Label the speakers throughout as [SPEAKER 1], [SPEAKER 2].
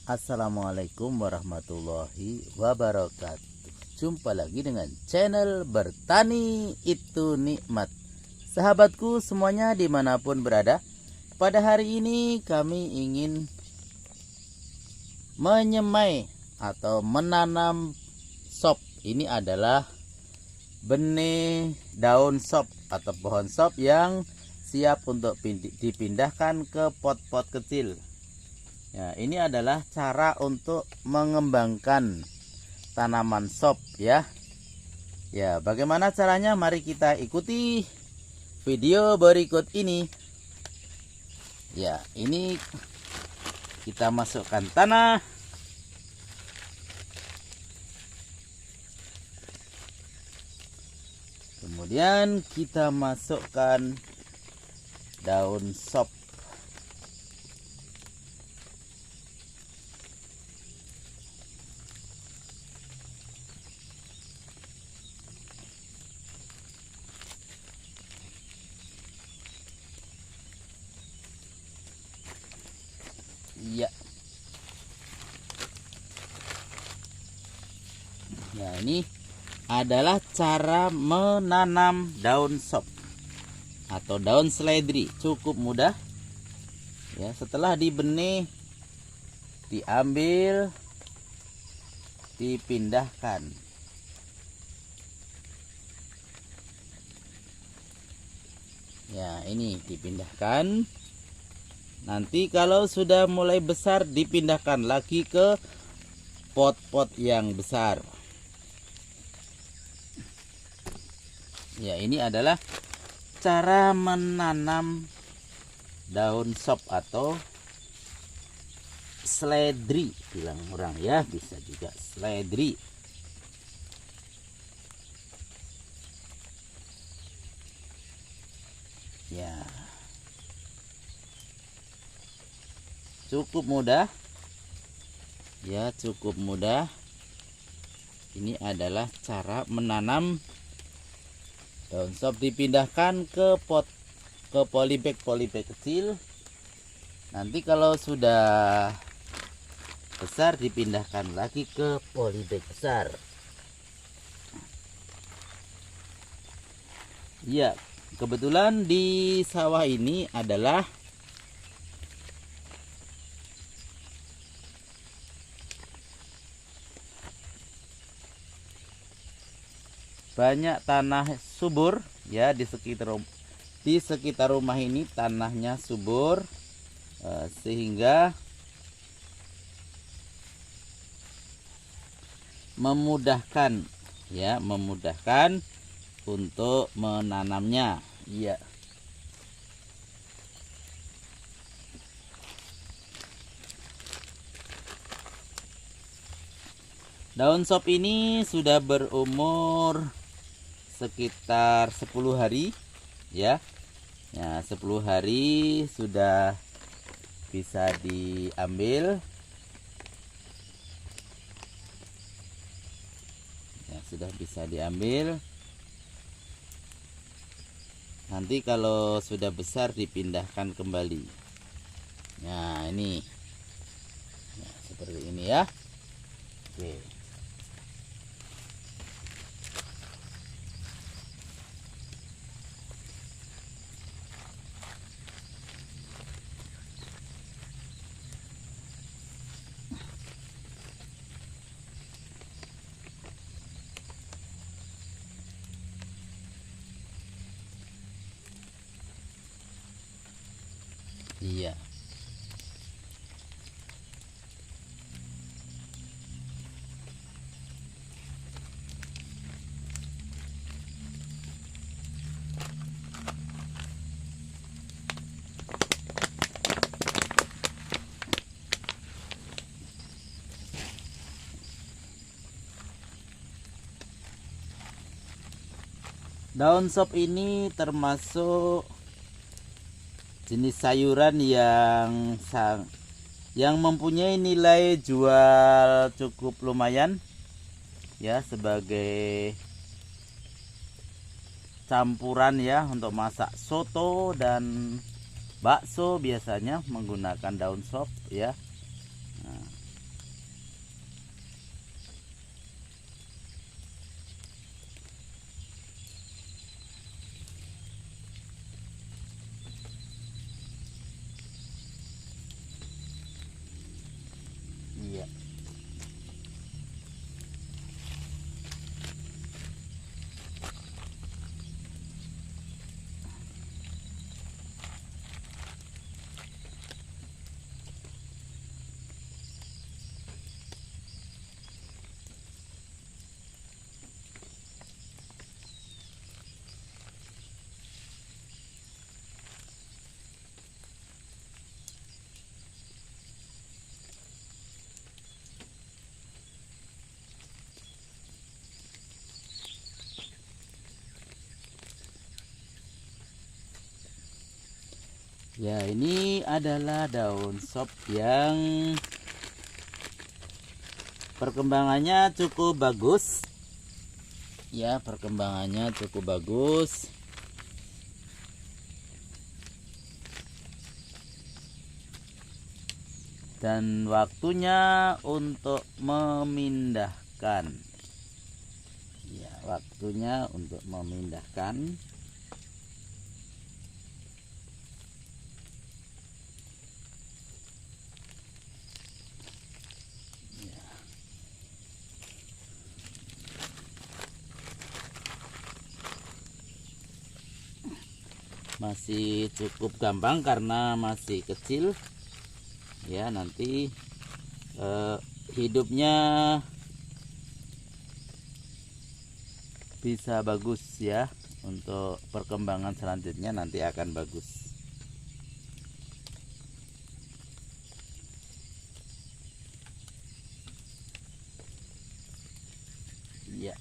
[SPEAKER 1] Assalamualaikum warahmatullahi wabarakatuh. Jumpa lagi dengan channel Bertani Itu Nikmat. Sahabatku semuanya dimanapun berada, pada hari ini kami ingin menyemai atau menanam sop. Ini adalah benih daun sop atau pohon sop yang siap untuk dipindahkan ke pot-pot kecil. Ya, ini adalah cara untuk mengembangkan tanaman sop ya. Ya, bagaimana caranya? Mari kita ikuti video berikut ini. Ya, ini kita masukkan tanah. Kemudian kita masukkan daun sop. Ya. Ya, ini adalah cara menanam daun sop atau daun seledri. Cukup mudah. Ya, setelah dibenih, diambil, dipindahkan. Ya, ini dipindahkan. Nanti kalau sudah mulai besar dipindahkan lagi ke pot-pot yang besar. Ya, ini adalah cara menanam daun sop atau seledri bilang orang ya, bisa juga seledri. Ya. Cukup mudah. Ya, cukup mudah. Ini adalah cara menanam daun sop, dipindahkan ke pot, ke polybag kecil. Nanti kalau sudah besar dipindahkan lagi ke polybag besar. Ya, kebetulan di sawah ini adalah banyak tanah subur ya, di sekitar rumah ini tanahnya subur, sehingga memudahkan ya, memudahkan untuk menanamnya. Iya. Daun sop ini sudah berumur sekitar 10 hari ya. Ya, 10 hari sudah bisa diambil. Ya, sudah bisa diambil. Nanti kalau sudah besar dipindahkan kembali. Nah, ini. Nah, seperti ini ya. Oke. Iya. Daun sop ini termasuk jenis sayuran yang mempunyai nilai jual cukup lumayan ya, sebagai campuran ya untuk masak soto dan bakso biasanya menggunakan daun sop ya. Nah, Ya, ini adalah daun sop yang perkembangannya cukup bagus. Ya, perkembangannya cukup bagus. Dan waktunya untuk memindahkan. Ya, waktunya untuk memindahkan. Masih cukup gampang karena masih kecil. Ya, nanti hidupnya bisa bagus ya. Untuk perkembangan selanjutnya nanti akan bagus. Ya.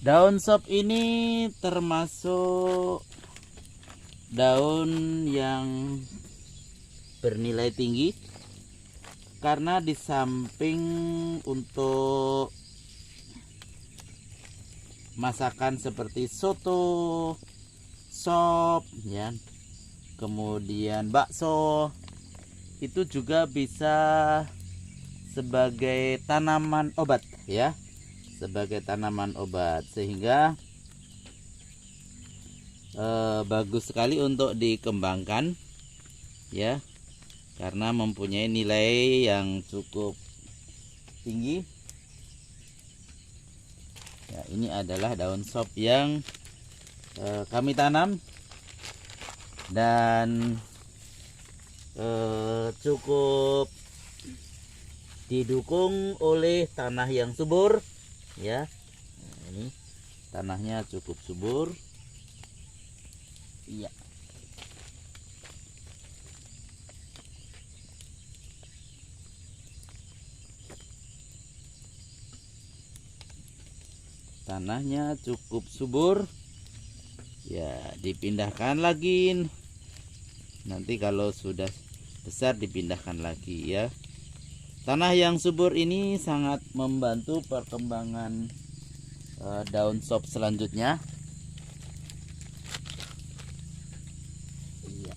[SPEAKER 1] Daun sop ini termasuk daun yang bernilai tinggi karena di samping untuk masakan seperti soto, sop ya, kemudian bakso, itu juga bisa sebagai tanaman obat ya, sebagai tanaman obat, sehingga bagus sekali untuk dikembangkan ya, karena mempunyai nilai yang cukup tinggi. Ya, ini adalah daun sop yang kami tanam dan cukup didukung oleh tanah yang subur ya. Nah, ini tanahnya cukup subur. Iya. Tanahnya cukup subur. Ya, dipindahkan lagi. Nanti kalau sudah besar dipindahkan lagi ya. Tanah yang subur ini sangat membantu perkembangan daun sop selanjutnya. Iya.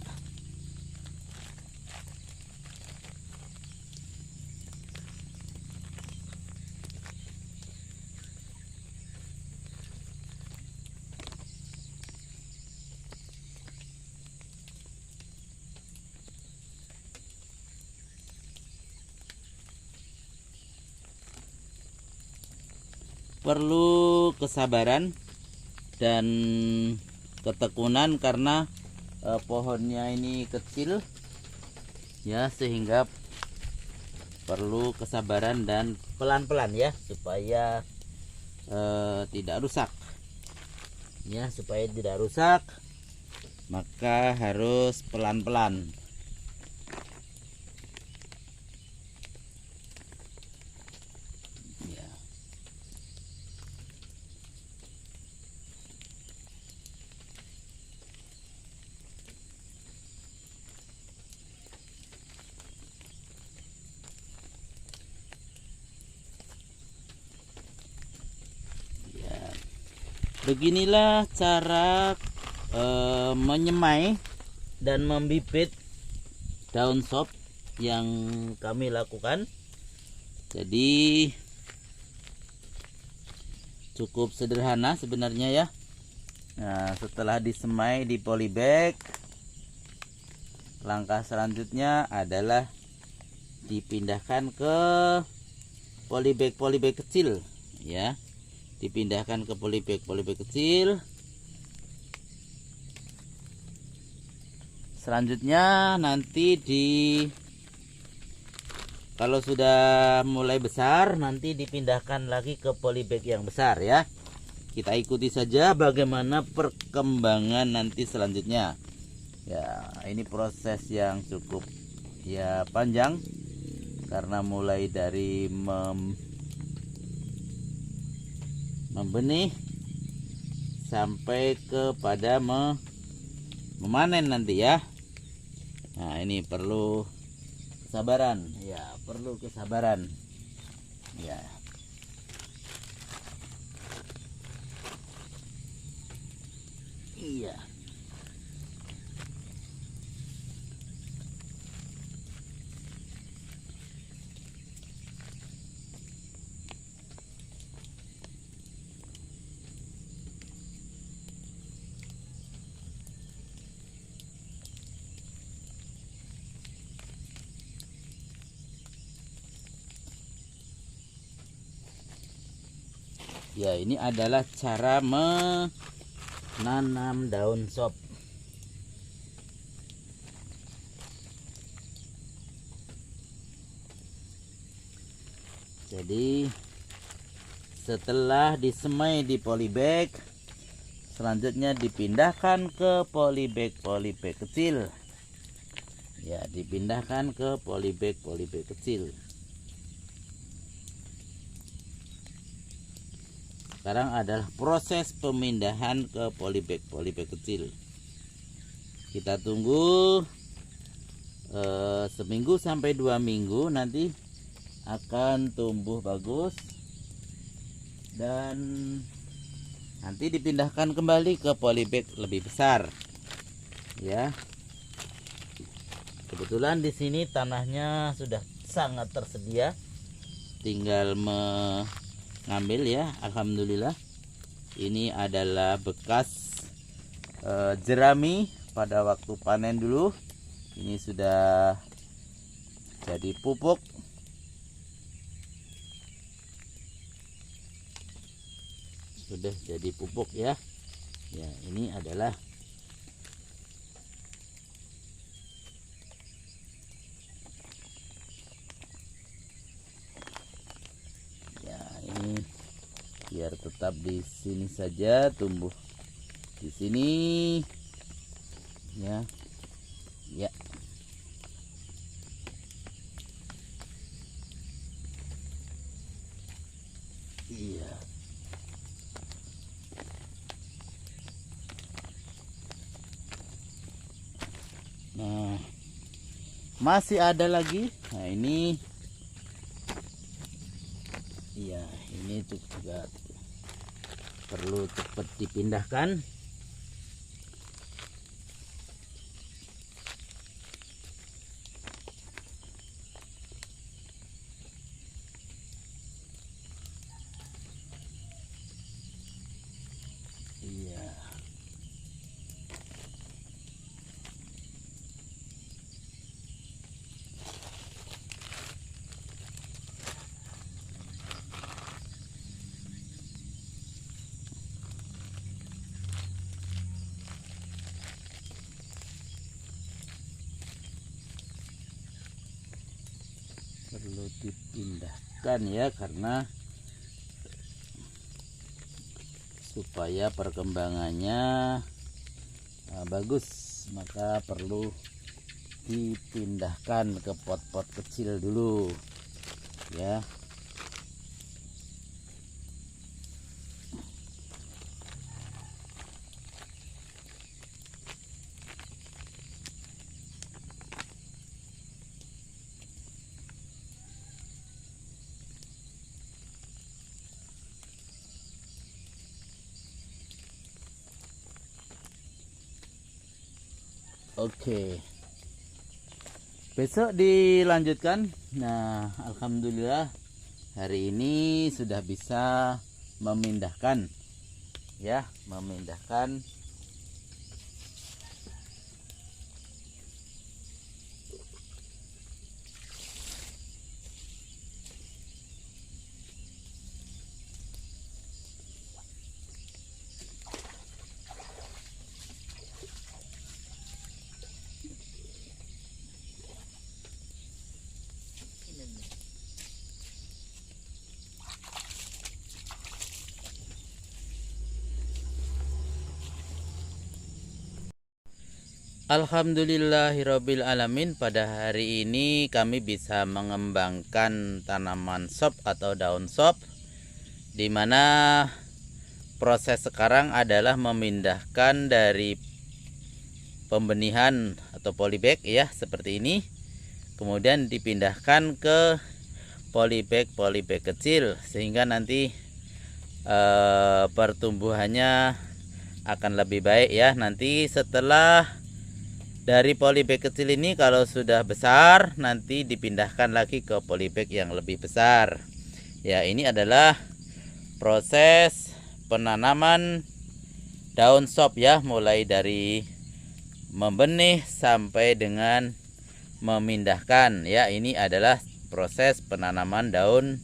[SPEAKER 1] Perlu kesabaran dan ketekunan karena pohonnya ini kecil ya, sehingga perlu kesabaran dan pelan-pelan ya, supaya tidak rusak ya, supaya tidak rusak maka harus pelan-pelan. Beginilah cara menyemai dan membibit daun sop yang kami lakukan. Jadi cukup sederhana sebenarnya ya. Nah, setelah disemai di polybag, langkah selanjutnya adalah dipindahkan ke polybag kecil ya. dipindahkan ke polybag kecil. Selanjutnya nanti kalau sudah mulai besar nanti dipindahkan lagi ke polybag yang besar ya. Kita ikuti saja bagaimana perkembangan nanti selanjutnya. Ya, ini proses yang cukup ya panjang karena mulai dari membenih sampai kepada memanen nanti ya. Nah, ini perlu kesabaran ya, perlu kesabaran ya. Iya. Ya, ini adalah cara menanam daun sop. Jadi setelah disemai di polybag, selanjutnya dipindahkan ke polybag kecil. Ya, dipindahkan ke polybag kecil. Sekarang adalah proses pemindahan ke polybag kecil. Kita tunggu seminggu sampai 2 minggu, nanti akan tumbuh bagus dan nanti dipindahkan kembali ke polybag lebih besar. Ya. Kebetulan di sini tanahnya sudah sangat tersedia. Tinggal ngambil ya, alhamdulillah. Ini adalah bekas jerami pada waktu panen dulu. Ini sudah jadi pupuk. Sudah jadi pupuk ya. Ya, ini adalah biar tetap di sini saja, tumbuh di sini ya. Ya, iya. Nah, masih ada lagi. Nah, ini iya, ini juga perlu cepat dipindahkan. Iya. Perlu dipindahkan ya, karena supaya perkembangannya bagus, maka perlu dipindahkan ke pot-pot kecil dulu ya. Oke, besok dilanjutkan. Nah, alhamdulillah hari ini sudah bisa memindahkan ya, memindahkan Alhamdulillahirabbil alamin. Pada hari ini kami bisa mengembangkan tanaman sop atau daun sop, di mana proses sekarang adalah memindahkan dari pembenihan atau polybag ya seperti ini, kemudian dipindahkan ke polybag kecil sehingga nanti pertumbuhannya akan lebih baik ya. Nanti setelah dari polybag kecil ini kalau sudah besar nanti dipindahkan lagi ke polybag yang lebih besar ya. Ini adalah proses penanaman daun sop ya, mulai dari membenih sampai dengan memindahkan ya. Ini adalah proses penanaman daun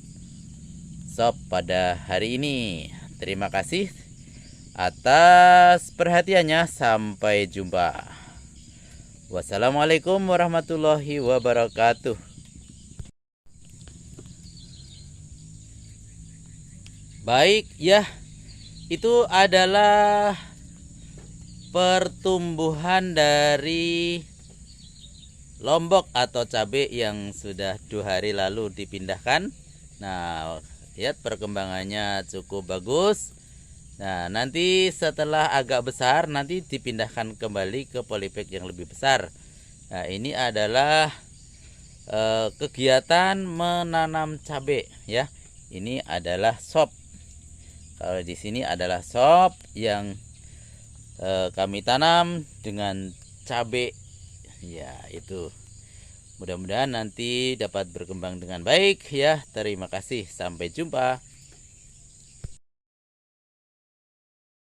[SPEAKER 1] sop pada hari ini. Terima kasih atas perhatiannya. Sampai jumpa. Wassalamualaikum warahmatullahi wabarakatuh. Baik ya, itu adalah pertumbuhan dari lombok atau cabai yang sudah 2 hari lalu dipindahkan. Nah, lihat perkembangannya cukup bagus. Nah, nanti setelah agak besar nanti dipindahkan kembali ke polybag yang lebih besar. Nah, ini adalah kegiatan menanam cabai ya. Ini adalah sop. Kalau di sini adalah sop yang kami tanam dengan cabai ya. Itu mudah-mudahan nanti dapat berkembang dengan baik ya. Terima kasih, sampai jumpa.